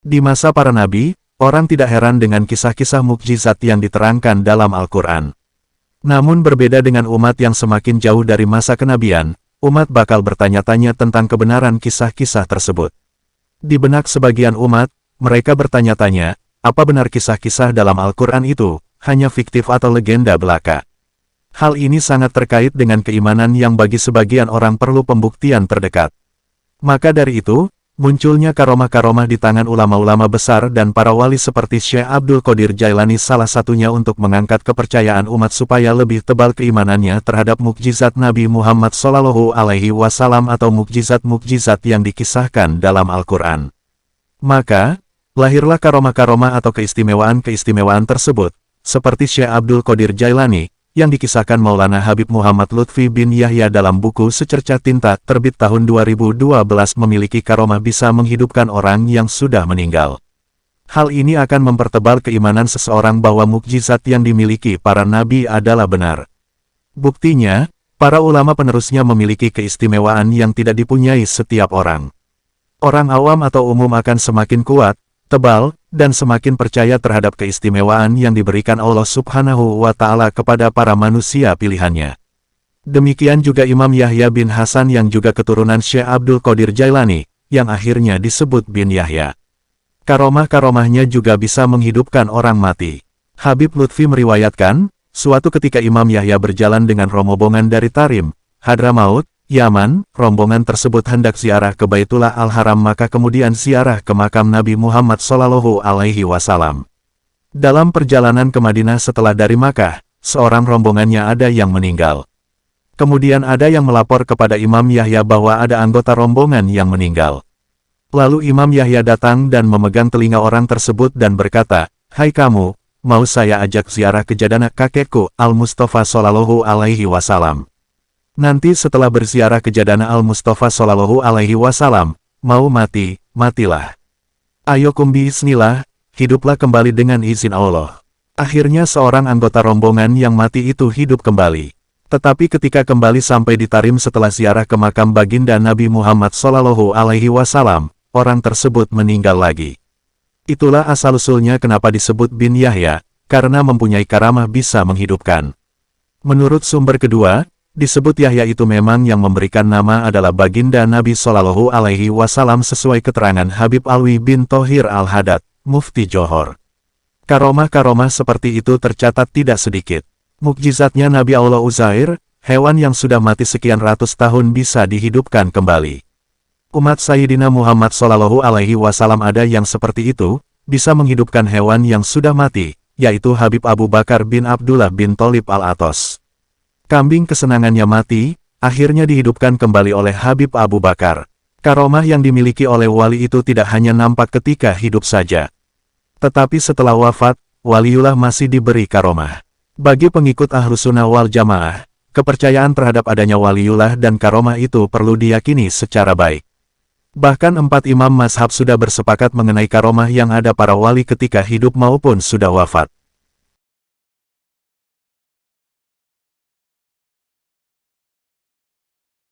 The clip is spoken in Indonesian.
Di masa para nabi, orang tidak heran dengan kisah-kisah mukjizat yang diterangkan dalam Al-Quran. Namun berbeda dengan umat yang semakin jauh dari masa kenabian, umat bakal bertanya-tanya tentang kebenaran kisah-kisah tersebut. Di benak sebagian umat, mereka bertanya-tanya, apa benar kisah-kisah dalam Al-Quran itu, hanya fiktif atau legenda belaka? Hal ini sangat terkait dengan keimanan yang bagi sebagian orang perlu pembuktian terdekat. Maka dari itu, munculnya karomah-karomah di tangan ulama-ulama besar dan para wali seperti Syekh Abdul Qadir Jailani salah satunya untuk mengangkat kepercayaan umat supaya lebih tebal keimanannya terhadap mukjizat Nabi Muhammad SAW atau mukjizat-mukjizat yang dikisahkan dalam Al-Quran. Maka, lahirlah karomah-karomah atau keistimewaan-keistimewaan tersebut, seperti Syekh Abdul Qadir Jailani, yang dikisahkan Maulana Habib Muhammad Lutfi bin Yahya dalam buku Secercah Tinta, terbit tahun 2012 memiliki karomah bisa menghidupkan orang yang sudah meninggal. Hal ini akan mempertebal keimanan seseorang bahwa mukjizat yang dimiliki para nabi adalah benar. Buktinya, para ulama penerusnya memiliki keistimewaan yang tidak dipunyai setiap orang. Orang awam atau umum akan semakin kuat, tebal, dan semakin percaya terhadap keistimewaan yang diberikan Allah Subhanahu wa Ta'ala kepada para manusia pilihannya. Demikian juga Imam Yahya bin Hasan yang juga keturunan Syekh Abdul Qadir Jailani, yang akhirnya disebut bin Yahya. Karomah-karomahnya juga bisa menghidupkan orang mati. Habib Lutfi meriwayatkan, suatu ketika Imam Yahya berjalan dengan rombongan dari Tarim, Hadramaut, Yaman, rombongan tersebut hendak ziarah ke Baitullah Al-Haram maka kemudian ziarah ke makam Nabi Muhammad SAW. Dalam perjalanan ke Madinah setelah dari Makkah, seorang rombongannya ada yang meninggal. Kemudian ada yang melapor kepada Imam Yahya bahwa ada anggota rombongan yang meninggal. Lalu Imam Yahya datang dan memegang telinga orang tersebut dan berkata, "Hai kamu, mau saya ajak ziarah ke jadana kakekku, Al-Mustafa SAW. Nanti setelah berziarah ke jadana Al-Mustafa SAW, mau mati, matilah. Ayo bismillah, hiduplah kembali dengan izin Allah." Akhirnya seorang anggota rombongan yang mati itu hidup kembali. Tetapi ketika kembali sampai di Tarim setelah ziarah ke makam baginda Nabi Muhammad SAW, orang tersebut meninggal lagi. Itulah asal-usulnya kenapa disebut bin Yahya, karena mempunyai karamah bisa menghidupkan. Menurut sumber kedua, disebut Yahya itu memang yang memberikan nama adalah baginda Nabi SAW sesuai keterangan Habib Alwi bin Thohir Al-Haddad, Mufti Johor. Karomah-karomah seperti itu tercatat tidak sedikit. Mukjizatnya Nabi Allah Uzair, hewan yang sudah mati sekian ratus tahun bisa dihidupkan kembali. Umat Sayyidina Muhammad SAW ada yang seperti itu, bisa menghidupkan hewan yang sudah mati, yaitu Habib Abu Bakar bin Abdullah bin Tholib Al-Atos. Kambing kesenangannya mati, akhirnya dihidupkan kembali oleh Habib Abu Bakar. Karomah yang dimiliki oleh wali itu tidak hanya nampak ketika hidup saja. Tetapi setelah wafat, waliullah masih diberi karomah. Bagi pengikut Ahlussunnah wal Jamaah, kepercayaan terhadap adanya waliullah dan karomah itu perlu diyakini secara baik. Bahkan 4 imam mazhab sudah bersepakat mengenai karomah yang ada para wali ketika hidup maupun sudah wafat.